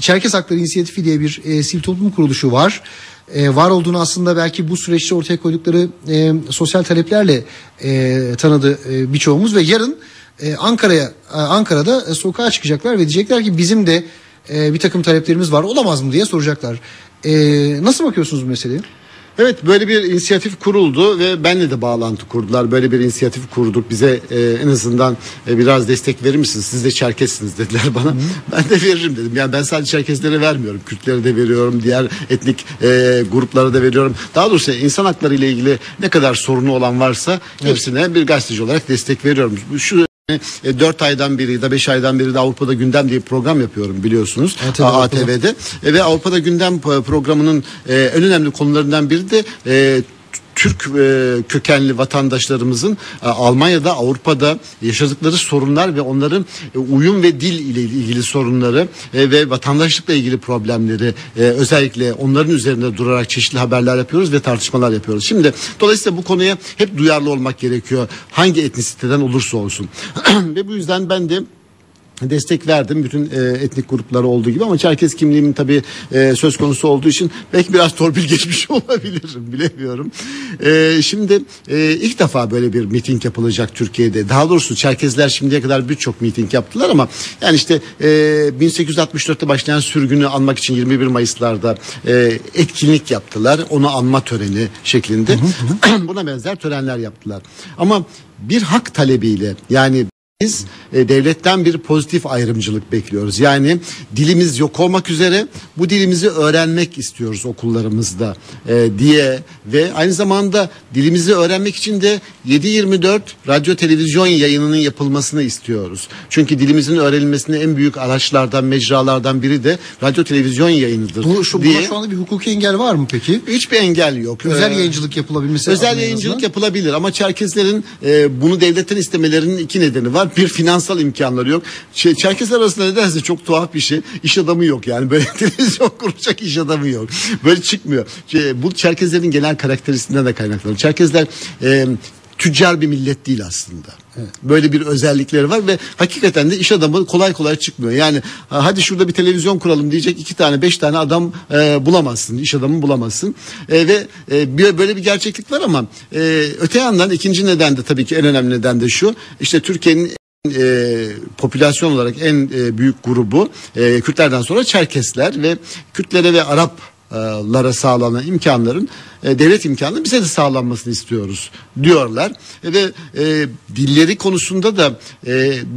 Çerkes Hakları İnisiyatifi diye bir sivil toplum kuruluşu var. Var olduğunu aslında belki bu süreçte ortaya koydukları sosyal taleplerle tanıdı birçoğumuz ve yarın Ankara'da sokağa çıkacaklar ve diyecekler ki bizim de bir takım taleplerimiz var, olamaz mı diye soracaklar. Nasıl bakıyorsunuz bu meseleye? Evet, böyle bir inisiyatif kuruldu ve benle de bağlantı kurdular. Böyle bir inisiyatif kurduk. Bize en azından biraz destek verir misiniz? Siz de Çerkessiniz dediler bana. Ben de veririm dedim. Yani ben sadece Çerkeslere vermiyorum. Kürtlere de veriyorum. Diğer etnik gruplara da veriyorum. Daha doğrusu insan hakları ile ilgili ne kadar sorunu olan varsa hepsine bir gazeteci olarak destek veriyorum. Şu 4 aydan beri ya da 5 aydan beri de Avrupa'da Gündem diye bir program yapıyorum biliyorsunuz. ATV'de. Ve Avrupa'da Gündem programının en önemli konularından biri de Türk kökenli vatandaşlarımızın Almanya'da, Avrupa'da yaşadıkları sorunlar ve onların uyum ve dil ile ilgili sorunları ve vatandaşlıkla ilgili problemleri, özellikle onların üzerinde durarak çeşitli haberler yapıyoruz ve tartışmalar yapıyoruz. Şimdi dolayısıyla bu konuya hep duyarlı olmak gerekiyor. Hangi etnisiteden olursa olsun. Ve bu yüzden ben de destek verdim bütün etnik gruplara olduğu gibi, ama Çerkes kimliğimin tabii söz konusu olduğu için belki biraz torpil geçmiş olabilirim, bilemiyorum. Şimdi ilk defa böyle bir miting yapılacak Türkiye'de. Daha doğrusu Çerkezler şimdiye kadar birçok miting yaptılar ama yani işte 1864'te başlayan sürgünü anmak için 21 Mayıs'larda etkinlik yaptılar. Onu anma töreni şeklinde. Buna benzer törenler yaptılar. Ama bir hak talebiyle, yani biz devletten bir pozitif ayrımcılık bekliyoruz. Yani dilimiz yok olmak üzere, bu dilimizi öğrenmek istiyoruz okullarımızda diye ve aynı zamanda dilimizi öğrenmek için de 7/24 radyo televizyon yayınının yapılmasını istiyoruz. Çünkü dilimizin öğrenilmesinde en büyük araçlardan, mecralardan biri de radyo televizyon yayınıdır. Buna şu anda bir hukuki engel var mı peki? Hiçbir engel yok. Özel yayıncılık yapılabilmesi. Özel yayıncılık yapılabilir ama Çerkezlerin bunu devletten istemelerinin iki nedeni var. Bir, finansal imkanları yok. Çerkezler arasında nedense çok tuhaf bir şey. İş adamı yok yani. Böyle televizyon kuracak iş adamı yok. Böyle çıkmıyor. Bu Çerkezlerin genel karakteristiğinden de kaynaklanıyor. Çerkezler tüccar bir millet değil aslında. Evet. Böyle bir özellikleri var ve hakikaten de iş adamı kolay kolay çıkmıyor. Yani hadi şurada bir televizyon kuralım diyecek 2 tane 5 tane adam bulamazsın. İş adamı bulamazsın. Ve böyle bir gerçeklik var ama öte yandan ikinci neden de tabii ki en önemli neden de şu. İşte Türkiye'nin popülasyon olarak en büyük grubu Kürtlerden sonra Çerkesler ve Kürtlere ve Araplara sağlanan imkanların, devlet imkanının bize de sağlanmasını istiyoruz diyorlar ve dilleri konusunda da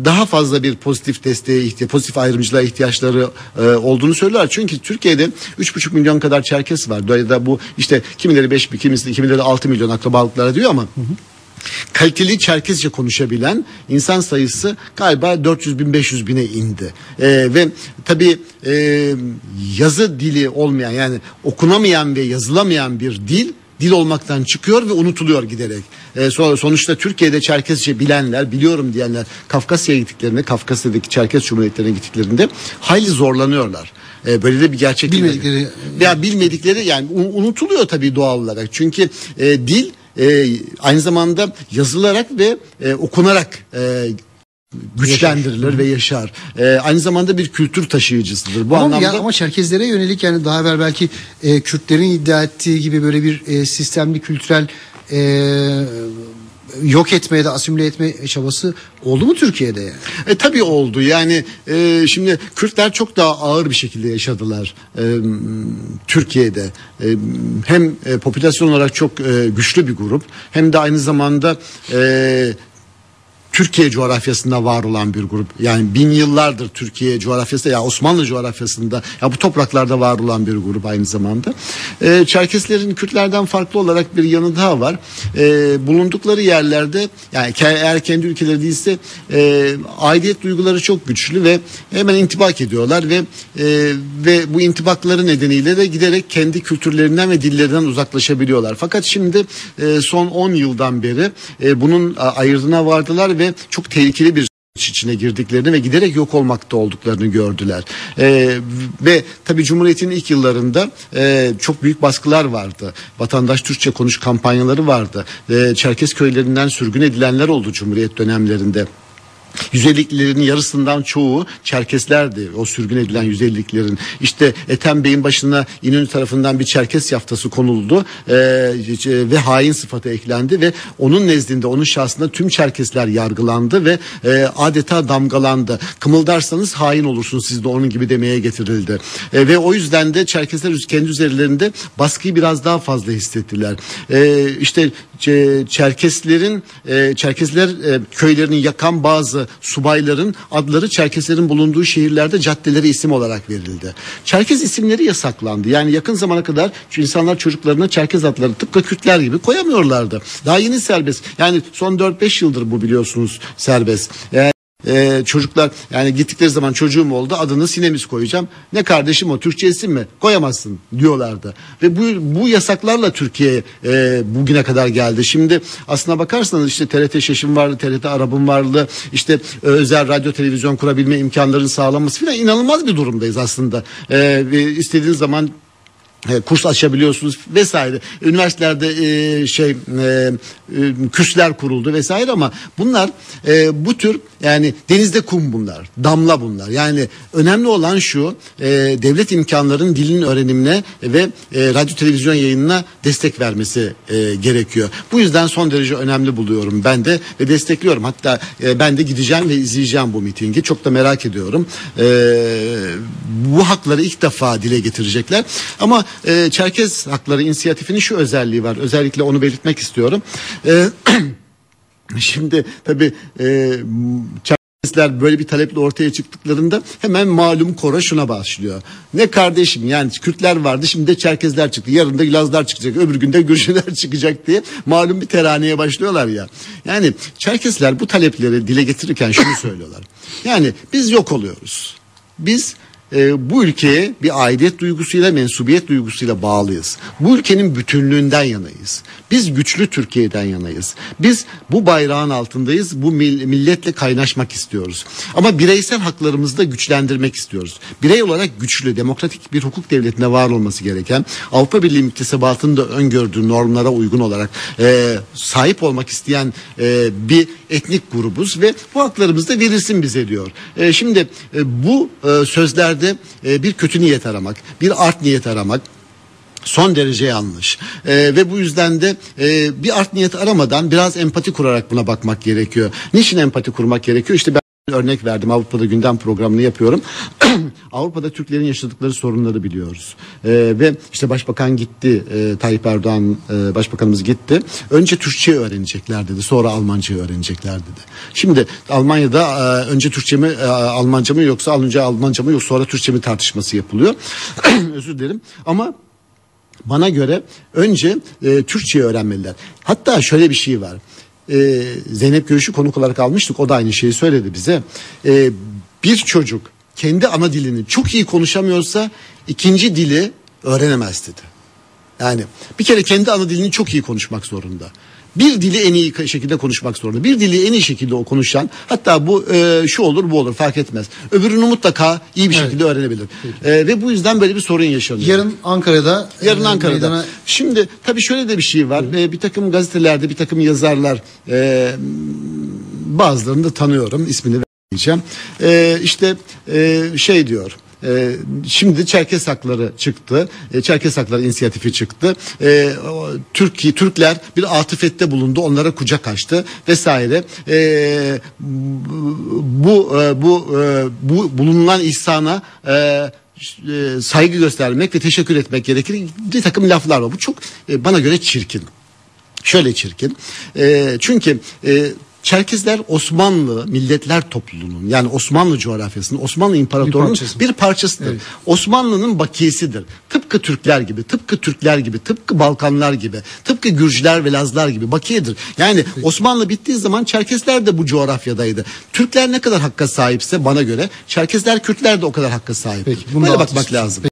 daha fazla bir pozitif desteğe, pozitif ayrımcılığa ihtiyaçları olduğunu söylüyorlar. Çünkü Türkiye'de 3,5 milyon kadar Çerkes var. Dolayısıyla bu işte kimileri 5, kimileri 6 milyon akrabalıklara diyor ama kaliteli Çerkezce konuşabilen insan sayısı galiba 400.000-500.000'e indi. Ve tabii yazı dili olmayan, yani okunamayan ve yazılamayan bir dil olmaktan çıkıyor ve unutuluyor giderek. Sonuçta Türkiye'de Çerkezce bilenler, biliyorum diyenler Kafkasya'ya gittiklerinde, Kafkasya'daki Çerkez Cumhuriyetlerine gittiklerinde hayli zorlanıyorlar. Böyle de bir gerçeklik. Bilmedikleri yani unutuluyor tabii doğal olarak. Çünkü dil aynı zamanda yazılarak ve okunarak güçlendirilir ve yaşar. Aynı zamanda bir kültür taşıyıcısıdır. Bu anlamda ama Çerkezlere yönelik, yani daha evvel belki Kürtlerin iddia ettiği gibi böyle bir sistemli kültürel yok etmeye de asimile etme çabası oldu mu Türkiye'de yani? Tabii oldu. Yani şimdi Kürtler çok daha ağır bir şekilde yaşadılar Türkiye'de. Hem popülasyon olarak çok güçlü bir grup, hem de aynı zamanda Türkiye coğrafyasında var olan bir grup. Yani bin yıllardır Türkiye coğrafyasında, ya Osmanlı coğrafyasında, ya bu topraklarda var olan bir grup aynı zamanda. Çerkeslerin Kürtlerden farklı olarak bir yanı daha var. Bulundukları yerlerde, yani eğer kendi ülkeleri değilse aidiyet duyguları çok güçlü ve hemen intibak ediyorlar ve bu intibakları nedeniyle de giderek kendi kültürlerinden ve dillerinden uzaklaşabiliyorlar. Fakat şimdi son 10 yıldan beri bunun ayırdına vardılar ve çok tehlikeli bir içine girdiklerini ve giderek yok olmakta olduklarını gördüler. Ve tabii Cumhuriyet'in ilk yıllarında çok büyük baskılar vardı. Vatandaş Türkçe konuş kampanyaları vardı. Çerkes köylerinden sürgün edilenler oldu Cumhuriyet dönemlerinde. 150'liklerin yarısından çoğu Çerkeslerdi. O sürgün edilen 150'liklerin. İşte Ethem Bey'in başına İnönü tarafından bir Çerkes yaftası konuldu ve hain sıfatı eklendi ve onun nezdinde, onun şahsında tüm Çerkesler yargılandı ve adeta damgalandı. Kımıldarsanız hain olursunuz, siz de onun gibi demeye getirildi. Ve o yüzden de Çerkesler kendi üzerlerinde baskıyı biraz daha fazla hissettiler. İşte Çerkesler köylerini yakan bazı subayların adları Çerkeslerin bulunduğu şehirlerde caddelere isim olarak verildi. Çerkes isimleri yasaklandı. Yani yakın zamana kadar insanlar çocuklarına Çerkes adları tıpkı Kürtler gibi koyamıyorlardı. Daha yeni serbest. Yani son 4-5 yıldır bu, biliyorsunuz, serbest. Çocuklar yani gittikleri zaman çocuğum oldu, adını Sinemiz koyacağım. Ne kardeşim o, Türkçe isim mi? Koyamazsın diyorlardı. Ve bu yasaklarla Türkiye bugüne kadar geldi. Şimdi aslına bakarsanız işte TRT Şeşim vardı, TRT Arabım vardı. İşte özel radyo televizyon kurabilme imkanlarını sağlanması falan, inanılmaz bir durumdayız aslında. İstediğiniz zaman kurs açabiliyorsunuz vesaire. Üniversitelerde kürsler kuruldu vesaire ama bunlar bu tür, yani denizde kum bunlar, damla bunlar. Yani önemli olan şu, devlet imkanlarının dilin öğrenimine ve radyo televizyon yayınına destek vermesi gerekiyor. Bu yüzden son derece önemli buluyorum ben de ve destekliyorum. Hatta ben de gideceğim ve izleyeceğim bu mitingi. Çok da merak ediyorum. Bu hakları ilk defa dile getirecekler. Ama Çerkes Hakları İnisiyatifi'nin şu özelliği var. Özellikle onu belirtmek istiyorum. Şimdi tabii Çerkesler böyle bir taleple ortaya çıktıklarında hemen malum kora şuna başlıyor. Ne kardeşim, yani Kürtler vardı, şimdi de Çerkesler çıktı. Yarın da Lazlar çıkacak, öbür gün de Gürcüler çıkacak diye malum bir teraneye başlıyorlar ya. Yani Çerkesler bu talepleri dile getirirken şunu söylüyorlar. Yani biz yok oluyoruz. Biz bu ülkeye bir aidiyet duygusuyla, mensubiyet duygusuyla bağlıyız. Bu ülkenin bütünlüğünden yanayız. Biz güçlü Türkiye'den yanayız. Biz bu bayrağın altındayız. Bu milletle kaynaşmak istiyoruz. Ama bireysel haklarımızı da güçlendirmek istiyoruz. Birey olarak güçlü, demokratik bir hukuk devletine var olması gereken, Avrupa Birliği müktesebatının da öngördüğü normlara uygun olarak sahip olmak isteyen bir etnik grubuz ve bu haklarımız da verilsin bize diyor. Şimdi bu sözlerde bir kötü niyet aramak, bir art niyet aramak son derece yanlış. Ve bu yüzden de bir art niyet aramadan biraz empati kurarak buna bakmak gerekiyor. Niçin empati kurmak gerekiyor? İşte ben örnek verdim, Avrupa'da gündem programını yapıyorum. Avrupa'da Türklerin yaşadıkları sorunları biliyoruz. Ve işte Başbakan gitti, Tayyip Erdoğan Başbakanımız gitti. Önce Türkçe öğrenecekler dedi, sonra Almancayı öğrenecekler dedi. Şimdi Almanya'da önce Türkçe mi Almanca mı, yoksa önce Almanca mı, yoksa sonra Türkçe mi tartışması yapılıyor. Özür dilerim ama bana göre önce Türkçeyi öğrenmeliler. Hatta şöyle bir şey var. Zeynep Görüş'ü konuk olarak almıştık. O da aynı şeyi söyledi bize. Bir çocuk kendi ana dilini çok iyi konuşamıyorsa ikinci dili öğrenemez dedi. Yani bir kere kendi ana dilini çok iyi konuşmak zorunda. Bir dili en iyi şekilde konuşmak zorunda. Bir dili en iyi şekilde o konuşan, hatta bu şu olur bu olur fark etmez. Öbürünü mutlaka iyi bir şekilde öğrenebilir. Ve bu yüzden böyle bir sorun yaşanıyor. Yarın Ankara'da. Meydana... Şimdi tabii şöyle de bir şey var. Bir takım gazetelerde bir takım yazarlar, bazılarını da tanıyorum, ismini vermeyeceğim. İşte şey diyor. Şimdi Çerkes Hakları çıktı. Çerkes Hakları İnisiyatifi çıktı. Türkler bir atıfette bulundu. Onlara kucak açtı vesaire. Bu bulunan ihsana saygı göstermek ve teşekkür etmek gerekir. Bir takım laflar var. Bu çok bana göre çirkin. Şöyle çirkin. Çünkü Çerkezler Osmanlı Milletler Topluluğu'nun, yani Osmanlı coğrafyasının, Osmanlı İmparatorluğu'nun bir parçasıdır. Evet. Osmanlı'nın bakiyesidir. Tıpkı Türkler gibi, tıpkı Balkanlar gibi, tıpkı Gürcüler ve Lazlar gibi bakiyedir. Yani peki, Osmanlı bittiği zaman Çerkezler de bu coğrafyadaydı. Türkler ne kadar hakka sahipse bana göre Çerkezler, Kürtler de o kadar hakka sahip. Böyle bakmak lazım. Peki.